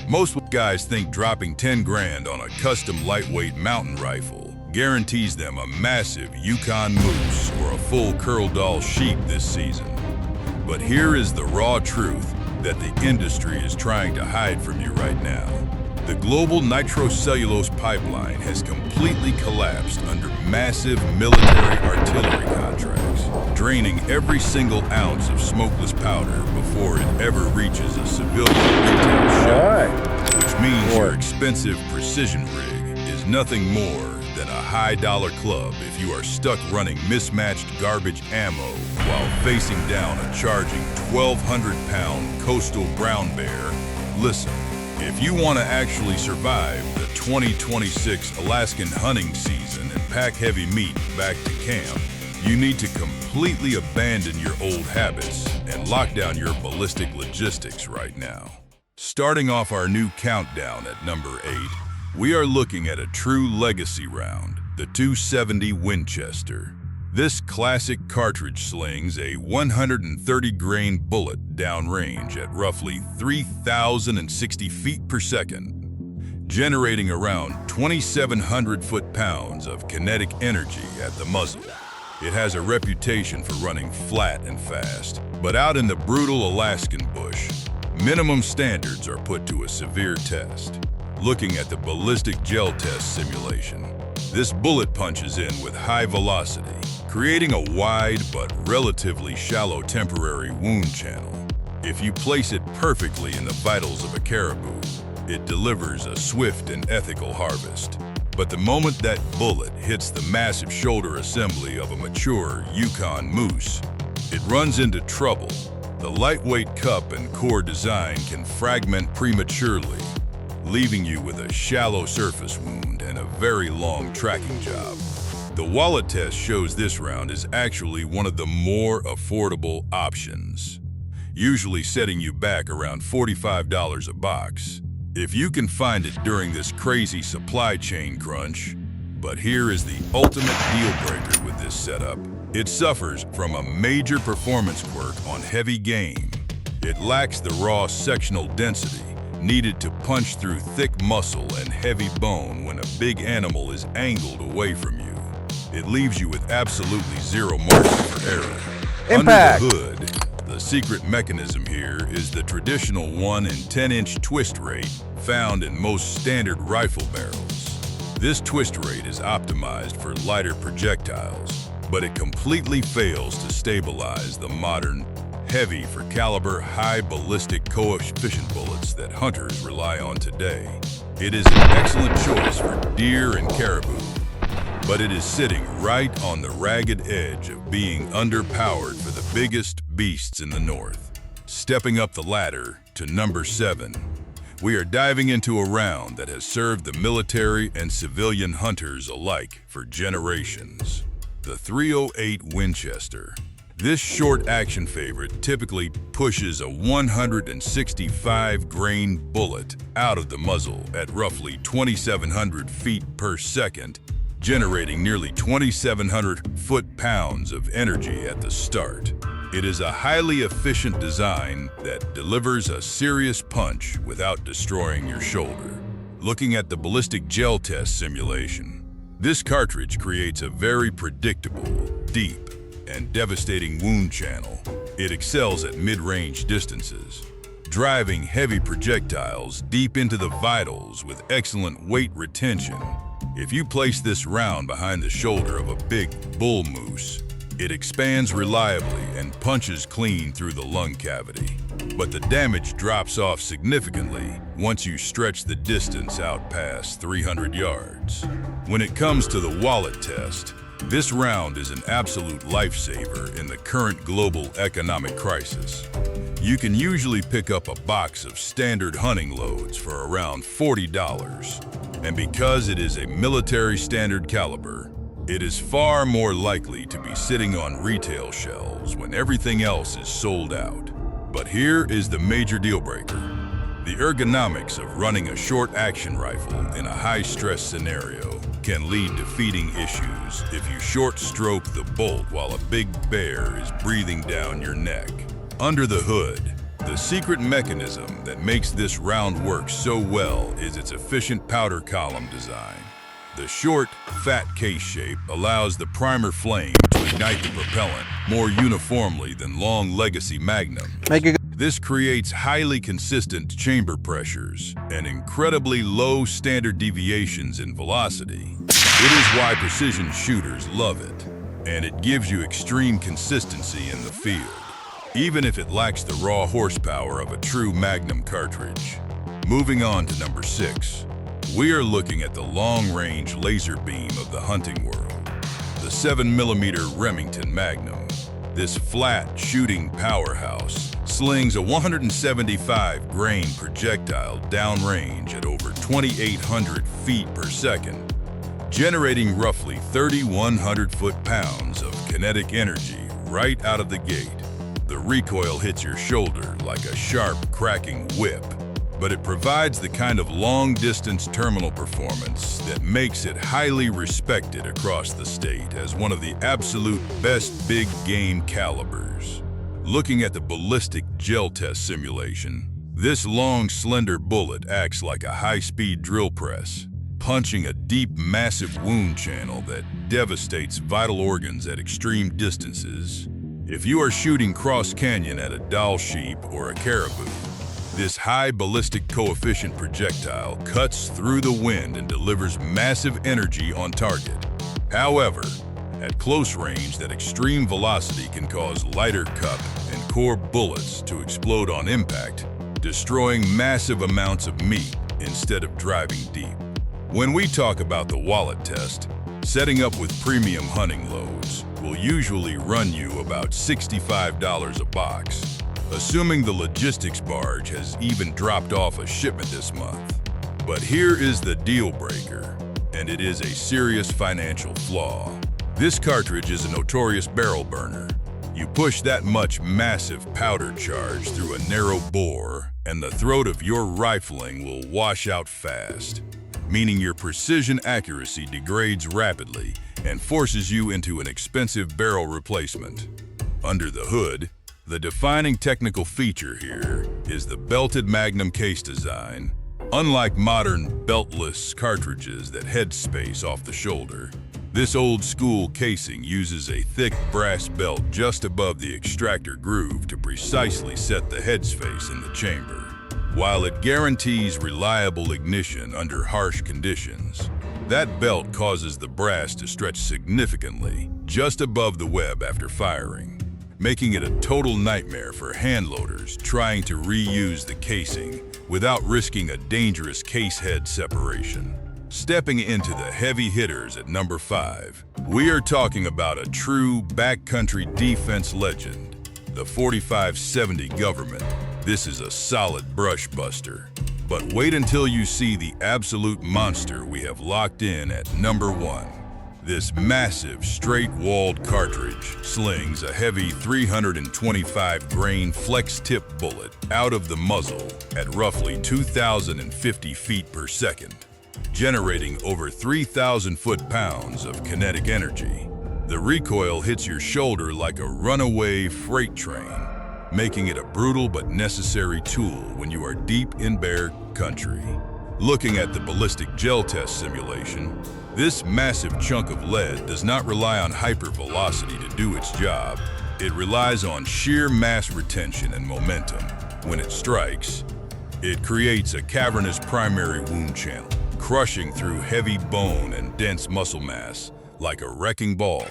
Most guys think dropping 10 grand on a custom lightweight mountain rifle guarantees them a massive Yukon moose or a full Kurldal sheep this season. But here is the raw truth that the industry is trying to hide from you right now. The global nitrocellulose pipeline has completely collapsed under massive military artillery contracts, draining every single ounce of smokeless powder before it ever reaches a civilian retail shelf, which means your expensive precision rig is nothing more than a high-dollar club if you are stuck running mismatched garbage ammo while facing down a charging 1,200-pound coastal brown bear. Listen. If you want to actually survive the 2026 Alaskan hunting season and pack heavy meat back to camp, you need to completely abandon your old habits and lock down your ballistic logistics right now. Starting off our new countdown at number 8, we are looking at a true legacy round, the 270 Winchester. This classic cartridge slings a 130-grain bullet downrange at roughly 3,060 feet per second, generating around 2,700 foot-pounds of kinetic energy at the muzzle. It has a reputation for running flat and fast, but out in the brutal Alaskan bush, minimum standards are put to a severe test. Looking at the ballistic gel test simulation, this bullet punches in with high velocity, creating a wide but relatively shallow temporary wound channel. If you place it perfectly in the vitals of a caribou, it delivers a swift and ethical harvest. But the moment that bullet hits the massive shoulder assembly of a mature Yukon moose, it runs into trouble. The lightweight cup and core design can fragment prematurely, leaving you with a shallow surface wound and a very long tracking job. The wallet test shows this round is actually one of the more affordable options, usually setting you back around $45 a box, if you can find it during this crazy supply chain crunch. But here is the ultimate deal breaker with this setup. It suffers from a major performance quirk on heavy game. It lacks the raw sectional density needed to punch through thick muscle and heavy bone when a big animal is angled away from you. It leaves you with absolutely zero margin for error. Impact. Under the hood, the secret mechanism here is the traditional 1 in 10-inch twist rate found in most standard rifle barrels. This twist rate is optimized for lighter projectiles, but it completely fails to stabilize the modern, heavy for caliber, high ballistic coefficient bullets that hunters rely on today. It is an excellent choice for deer and caribou, but it is sitting right on the ragged edge of being underpowered for the biggest beasts in the north. Stepping up the ladder to number 7, we are diving into a round that has served the military and civilian hunters alike for generations. The 308 Winchester. This short action favorite typically pushes a 165-grain bullet out of the muzzle at roughly 2,700 feet per second, generating nearly 2,700 foot-pounds of energy at the start. It is a highly efficient design that delivers a serious punch without destroying your shoulder. Looking at the ballistic gel test simulation, this cartridge creates a very predictable, deep, and devastating wound channel. It excels at mid-range distances, driving heavy projectiles deep into the vitals with excellent weight retention. If you place this round behind the shoulder of a big bull moose, it expands reliably and punches clean through the lung cavity. But the damage drops off significantly once you stretch the distance out past 300 yards. When it comes to the wallet test, this round is an absolute lifesaver in the current global economic crisis. You can usually pick up a box of standard hunting loads for around $40. And because it is a military standard caliber, it is far more likely to be sitting on retail shelves when everything else is sold out. But here is the major deal breaker. The ergonomics of running a short-action rifle in a high-stress scenario can lead to feeding issues if you short-stroke the bolt while a big bear is breathing down your neck. Under the hood, The secret mechanism that makes this round work so well is its efficient powder column design. The short, fat case shape allows the primer flame to ignite the propellant more uniformly than long legacy Magnum. This creates highly consistent chamber pressures and incredibly low standard deviations in velocity. It is why precision shooters love it, and it gives you extreme consistency in the field, even if it lacks the raw horsepower of a true Magnum cartridge. Moving on to number 6. We are looking at the long-range laser beam of the hunting world, the 7mm Remington Magnum. This flat shooting powerhouse slings a 175-grain projectile downrange at over 2,800 feet per second, generating roughly 3,100 foot-pounds of kinetic energy right out of the gate. The recoil hits your shoulder like a sharp, cracking whip, but it provides the kind of long-distance terminal performance that makes it highly respected across the state as one of the absolute best big game calibers. Looking at the ballistic gel test simulation, this long, slender bullet acts like a high-speed drill press, punching a deep, massive wound channel that devastates vital organs at extreme distances. If you are shooting cross-canyon at a Dall sheep or a caribou, this high ballistic coefficient projectile cuts through the wind and delivers massive energy on target. However, at close range, that extreme velocity can cause lighter cup and core bullets to explode on impact, destroying massive amounts of meat instead of driving deep. When we talk about the wallet test, setting up with premium hunting loads will usually run you about $65 a box, assuming the logistics barge has even dropped off a shipment this month. But here is the deal breaker, and it is a serious financial flaw. This cartridge is a notorious barrel burner. You push that much massive powder charge through a narrow bore, and the throat of your rifling will wash out fast, meaning your precision accuracy degrades rapidly and forces you into an expensive barrel replacement. Under the hood, the defining technical feature here is the belted Magnum case design. Unlike modern beltless cartridges that head space off the shoulder, this old-school casing uses a thick brass belt just above the extractor groove to precisely set the head space in the chamber. While it guarantees reliable ignition under harsh conditions, that belt causes the brass to stretch significantly just above the web after firing, making it a total nightmare for hand loaders trying to reuse the casing without risking a dangerous case head separation. Stepping into the heavy hitters at number 5, we are talking about a true backcountry defense legend, the 4570 Government. This is a solid brush buster. But wait until you see the absolute monster we have locked in at number 1. This massive, straight-walled cartridge slings a heavy 325-grain flex-tip bullet out of the muzzle at roughly 2,050 feet per second, generating over 3,000 foot-pounds of kinetic energy. The recoil hits your shoulder like a runaway freight train, making it a brutal but necessary tool when you are deep in bear country. Looking at the ballistic gel test simulation, this massive chunk of lead does not rely on hypervelocity to do its job. It relies on sheer mass retention and momentum. When it strikes, it creates a cavernous primary wound channel, crushing through heavy bone and dense muscle mass like a wrecking ball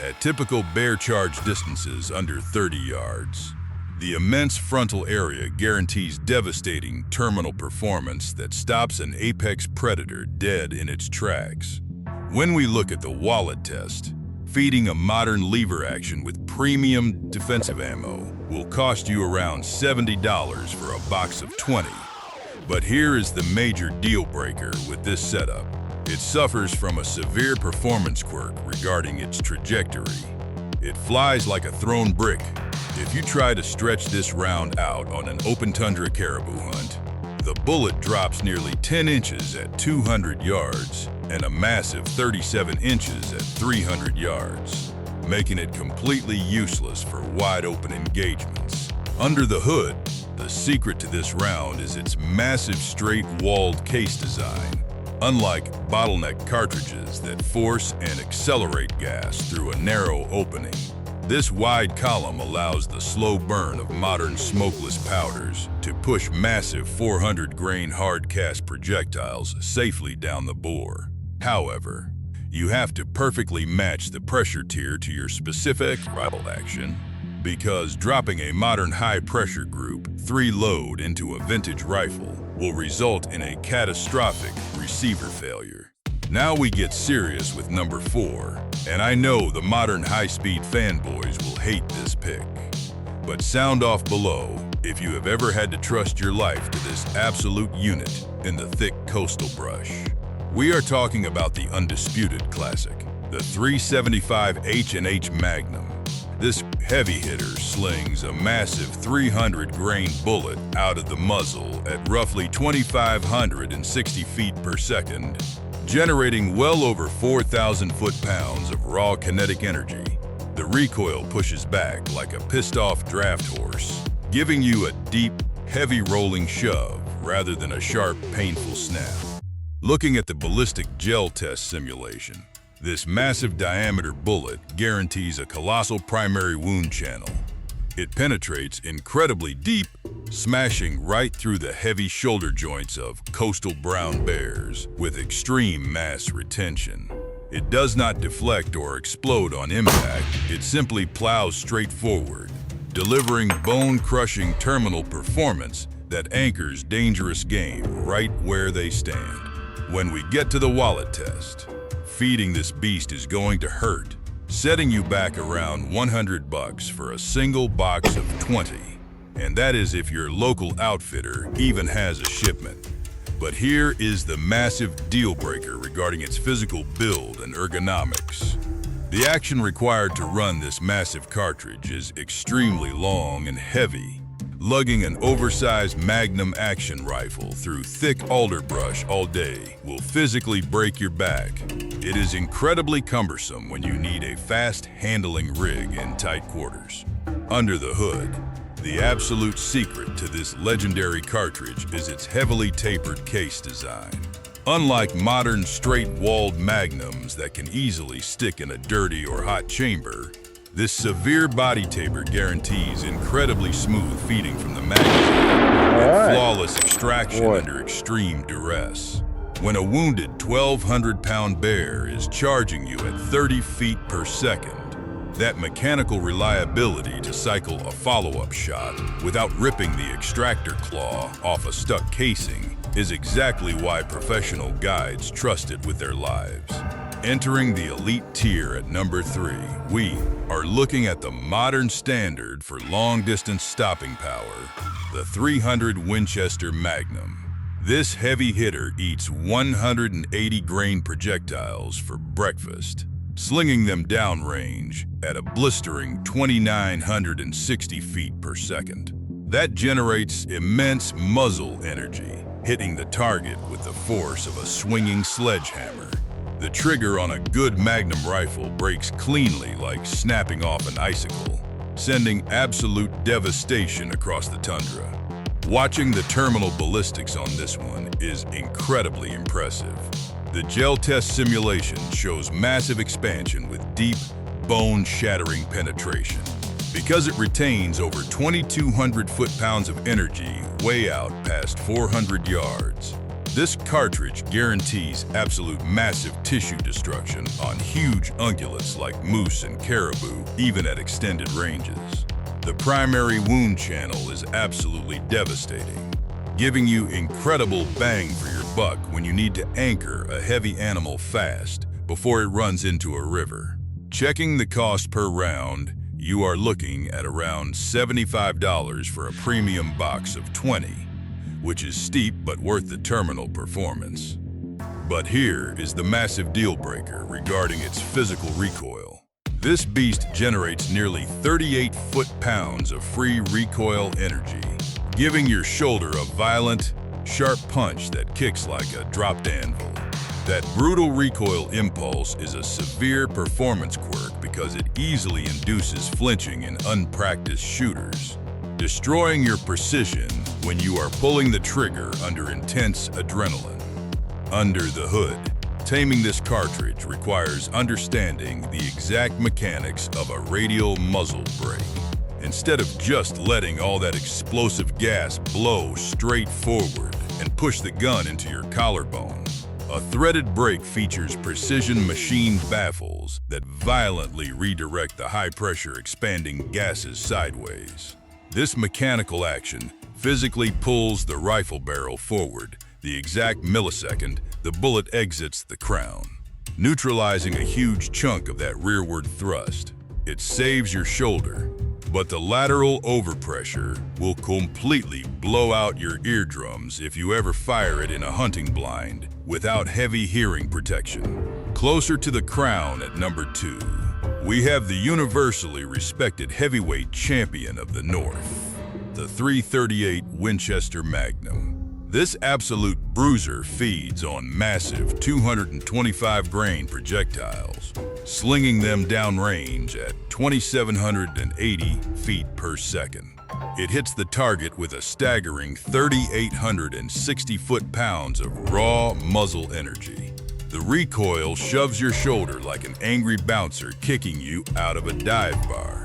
at typical bear charge distances under 30 yards. The immense frontal area guarantees devastating terminal performance that stops an apex predator dead in its tracks. When we look at the wallet test, feeding a modern lever action with premium defensive ammo will cost you around $70 for a box of 20. But here is the major deal breaker with this setup. It suffers from a severe performance quirk regarding its trajectory. It flies like a thrown brick. If you try to stretch this round out on an open tundra caribou hunt, the bullet drops nearly 10 inches at 200 yards and a massive 37 inches at 300 yards, making it completely useless for wide-open engagements. Under the hood, the secret to this round is its massive straight-walled case design. Unlike bottleneck cartridges that force and accelerate gas through a narrow opening, this wide column allows the slow burn of modern smokeless powders to push massive 400-grain hard-cast projectiles safely down the bore. However, you have to perfectly match the pressure tier to your specific rifle action, because dropping a modern high-pressure Group 3 load into a vintage rifle will result in a catastrophic receiver failure. Now we get serious with number 4, and I know the modern high-speed fanboys will hate this pick. But sound off below if you have ever had to trust your life to this absolute unit in the thick coastal brush. We are talking about the undisputed classic, the .375 H&H Magnum. This heavy hitter slings a massive 300-grain bullet out of the muzzle at roughly 2,560 feet per second, generating well over 4,000 foot-pounds of raw kinetic energy. The recoil pushes back like a pissed-off draft horse, giving you a deep, heavy rolling shove rather than a sharp, painful snap. Looking at the ballistic gel test simulation, this massive diameter bullet guarantees a colossal primary wound channel. It penetrates incredibly deep, smashing right through the heavy shoulder joints of coastal brown bears with extreme mass retention. It does not deflect or explode on impact, it simply plows straight forward, delivering bone-crushing terminal performance that anchors dangerous game right where they stand. When we get to the wallet test, feeding this beast is going to hurt, setting you back around $100 for a single box of 20. And that is if your local outfitter even has a shipment. But here is the massive deal breaker regarding its physical build and ergonomics. The action required to run this massive cartridge is extremely long and heavy. Lugging an oversized Magnum action rifle through thick alder brush all day will physically break your back. It is incredibly cumbersome when you need a fast-handling rig in tight quarters. Under the hood, the absolute secret to this legendary cartridge is its heavily tapered case design. Unlike modern straight-walled Magnums that can easily stick in a dirty or hot chamber, this severe body taper guarantees incredibly smooth feeding from the magazine and flawless extraction under extreme duress. When a wounded 1,200-pound bear is charging you at 30 feet per second, that mechanical reliability to cycle a follow-up shot without ripping the extractor claw off a stuck casing is exactly why professional guides trust it with their lives. Entering the elite tier at number 3, we are looking at the modern standard for long-distance stopping power, the .300 Winchester Magnum. This heavy hitter eats 180-grain projectiles for breakfast, slinging them downrange at a blistering 2,960 feet per second. That generates immense muzzle energy, hitting the target with the force of a swinging sledgehammer. The trigger on a good Magnum rifle breaks cleanly like snapping off an icicle, sending absolute devastation across the tundra. Watching the terminal ballistics on this one is incredibly impressive. The gel test simulation shows massive expansion with deep, bone-shattering penetration. Because it retains over 2,200 foot-pounds of energy way out past 400 yards, this cartridge guarantees absolute massive tissue destruction on huge ungulates like moose and caribou, even at extended ranges. The primary wound channel is absolutely devastating, giving you incredible bang for your buck when you need to anchor a heavy animal fast before it runs into a river. Checking the cost per round, you are looking at around $75 for a premium box of 20. Which is steep but worth the terminal performance. But here is the massive deal breaker regarding its physical recoil. This beast generates nearly 38 foot-pounds of free recoil energy, giving your shoulder a violent, sharp punch that kicks like a dropped anvil. That brutal recoil impulse is a severe performance quirk because it easily induces flinching in unpracticed shooters, destroying your precision when you are pulling the trigger under intense adrenaline. Under the hood, taming this cartridge requires understanding the exact mechanics of a radial muzzle brake. Instead of just letting all that explosive gas blow straight forward and push the gun into your collarbone, a threaded brake features precision machined baffles that violently redirect the high-pressure expanding gases sideways. This mechanical action physically pulls the rifle barrel forward the exact millisecond the bullet exits the crown, neutralizing a huge chunk of that rearward thrust. It saves your shoulder, but the lateral overpressure will completely blow out your eardrums if you ever fire it in a hunting blind without heavy hearing protection. Closer to the crown at number 2, we have the universally respected heavyweight champion of the North, the .338 Winchester Magnum. This absolute bruiser feeds on massive 225-grain projectiles, slinging them downrange at 2,780 feet per second. It hits the target with a staggering 3,860 foot-pounds of raw muzzle energy. The recoil shoves your shoulder like an angry bouncer kicking you out of a dive bar.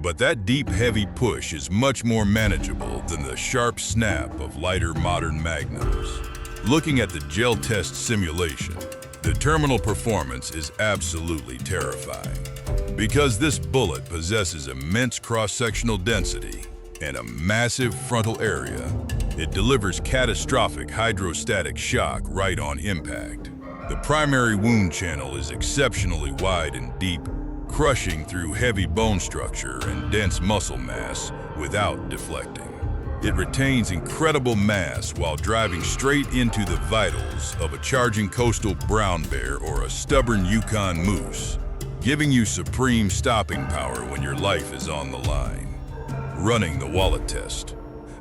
But that deep, heavy push is much more manageable than the sharp snap of lighter modern Magnums. Looking at the gel test simulation, the terminal performance is absolutely terrifying. Because this bullet possesses immense cross-sectional density and a massive frontal area, it delivers catastrophic hydrostatic shock right on impact. The primary wound channel is exceptionally wide and deep, crushing through heavy bone structure and dense muscle mass without deflecting. It retains incredible mass while driving straight into the vitals of a charging coastal brown bear or a stubborn Yukon moose, giving you supreme stopping power when your life is on the line. Running the wallet test.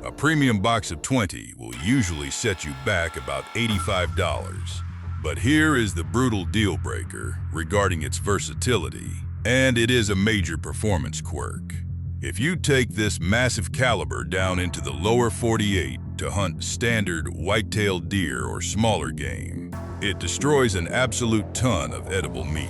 A premium box of 20 will usually set you back about $85. But here is the brutal deal breaker regarding its versatility. And it is a major performance quirk. If you take this massive caliber down into the lower 48 to hunt standard white-tailed deer or smaller game, it destroys an absolute ton of edible meat.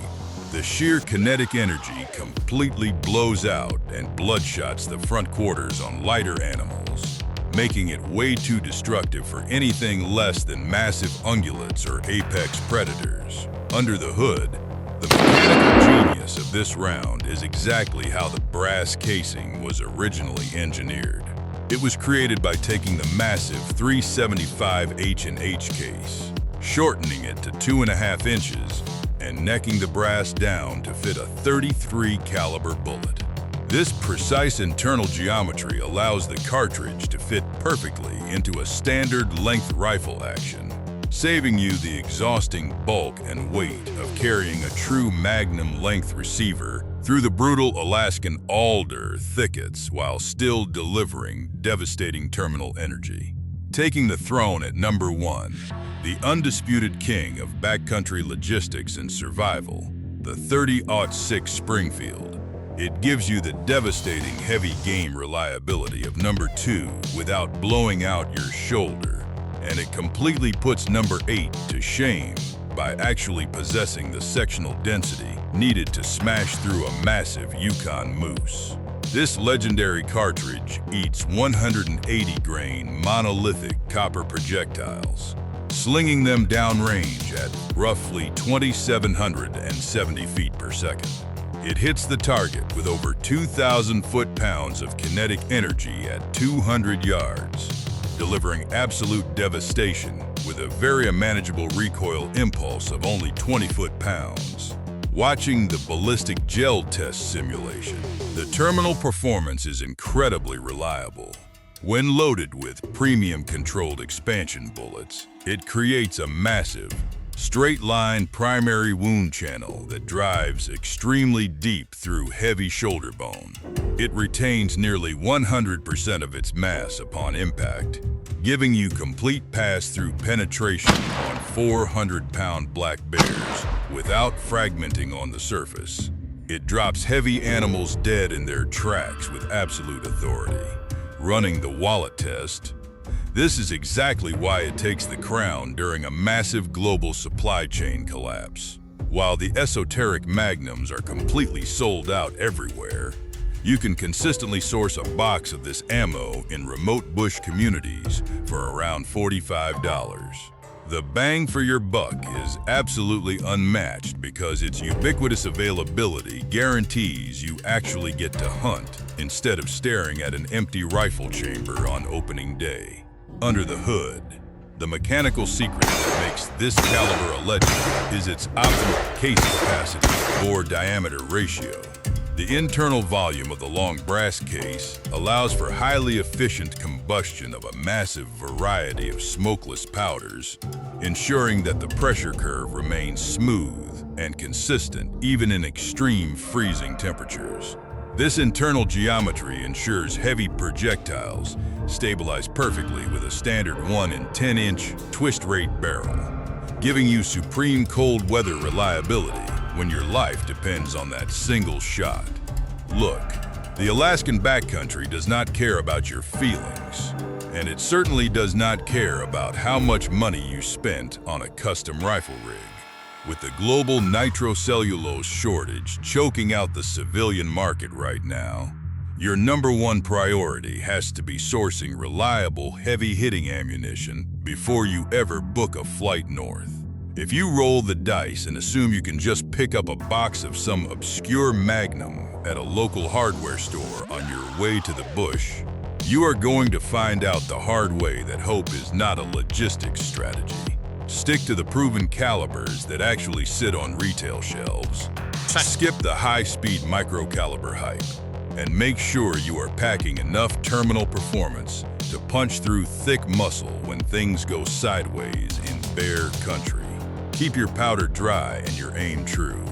The sheer kinetic energy completely blows out and bloodshots the front quarters on lighter animals, making it way too destructive for anything less than massive ungulates or apex predators. Under the hood, the mechanical genius of this round is exactly how the brass casing was originally engineered. It was created by taking the massive 375 H&H case, shortening it to 2.5 inches, and necking the brass down to fit a .33 caliber bullet. This precise internal geometry allows the cartridge to fit perfectly into a standard length rifle action, saving you the exhausting bulk and weight of carrying a true Magnum length receiver through the brutal Alaskan alder thickets while still delivering devastating terminal energy. Taking the throne at number 1, the undisputed king of backcountry logistics and survival, the .30-06 Springfield. It gives you the devastating heavy game reliability of number 2 without blowing out your shoulder. And it completely puts number 8 to shame by actually possessing the sectional density needed to smash through a massive Yukon moose. This legendary cartridge eats 180-grain monolithic copper projectiles, slinging them downrange at roughly 2,770 feet per second. It hits the target with over 2,000 foot-pounds of kinetic energy at 200 yards, delivering absolute devastation with a very manageable recoil impulse of only 20 foot-pounds. Watching the ballistic gel test simulation, the terminal performance is incredibly reliable. When loaded with premium-controlled expansion bullets, it creates a massive, straight-line primary wound channel that drives extremely deep through heavy shoulder bone. It retains nearly 100% of its mass upon impact, giving you complete pass-through penetration on 400-pound black bears without fragmenting on the surface. It drops heavy animals dead in their tracks with absolute authority. Running the wallet test, This is exactly why it takes the crown during a massive global supply chain collapse. While the esoteric Magnums are completely sold out everywhere, you can consistently source a box of this ammo in remote bush communities for around $45. The bang for your buck is absolutely unmatched because its ubiquitous availability guarantees you actually get to hunt instead of staring at an empty rifle chamber on opening day. Under the hood, the mechanical secret that makes this caliber a legend is its optimal case capacity bore diameter ratio. The internal volume of the long brass case allows for highly efficient combustion of a massive variety of smokeless powders, ensuring that the pressure curve remains smooth and consistent even in extreme freezing temperatures. This internal geometry ensures heavy projectiles stabilize perfectly with a standard 1 in 10-inch twist rate barrel, giving you supreme cold weather reliability when your life depends on that single shot. Look, the Alaskan backcountry does not care about your feelings, and it certainly does not care about how much money you spent on a custom rifle rig. With the global nitrocellulose shortage choking out the civilian market right now, your #1 priority has to be sourcing reliable, heavy-hitting ammunition before you ever book a flight north. If you roll the dice and assume you can just pick up a box of some obscure Magnum at a local hardware store on your way to the bush, you are going to find out the hard way that hope is not a logistics strategy. Stick to the proven calibers that actually sit on retail shelves. Skip the high-speed micro-caliber hype, and make sure you are packing enough terminal performance to punch through thick muscle when things go sideways in bear country. Keep your powder dry and your aim true.